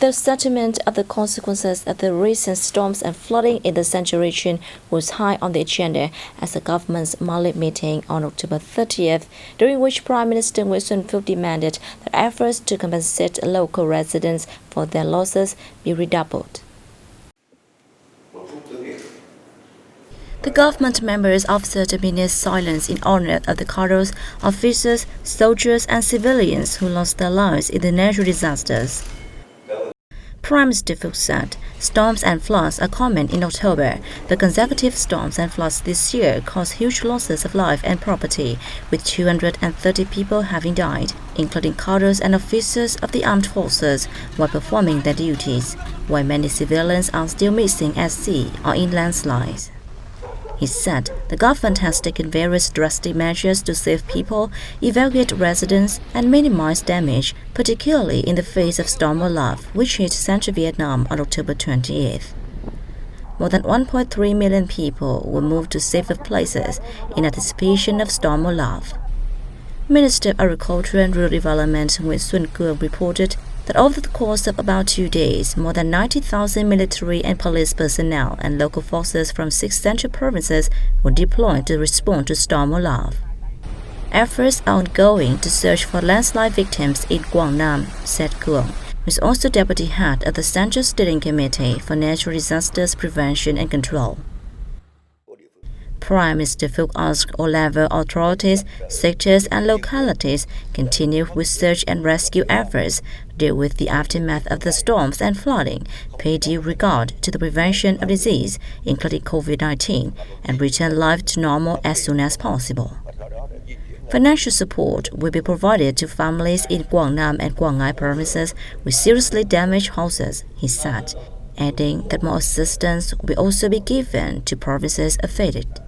The settlement of the consequences of the recent storms and flooding in the Central region was high on the agenda at the government's monthly meeting on October 30th, during which Prime Minister Nguyen demanded that efforts to compensate local residents for their losses be redoubled. The government members observed a minute's silence in honor of the colonels, officers, soldiers, and civilians who lost their lives in the natural disasters. Prime Minister Phuc said, storms and floods are common in October. The consecutive storms and floods this year caused huge losses of life and property, with 230 people having died, including colonels and officers of the armed forces, while performing their duties, while many civilians are still missing at sea or in landslides. He said the government has taken various drastic measures to save people, evacuate residents, and minimize damage, particularly in the face of Storm Olaf, which hit central Vietnam on October 28th. More than 1.3 million people were moved to safer places in anticipation of Storm Olaf. Minister of Agriculture and Rural Development Xuan reported that over the course of about 2 days, more than 90,000 military and police personnel and local forces from 6 central provinces were deployed to respond to Storm Olaf. Efforts are ongoing to search for landslide victims in Quảng Nam, said Nguyen, who is also deputy head of the Central Steering Committee for Natural Disasters Prevention and Control. Prime Minister Phuc asked all level authorities, sectors, and localities continue with search and rescue efforts, deal with the aftermath of the storms and flooding, pay due regard to the prevention of disease, including COVID-19, and return life to normal as soon as possible. Financial support will be provided to families in Quảng Nam and Quảng Ngãi provinces with seriously damaged houses, he said, adding that more assistance will also be given to provinces affected.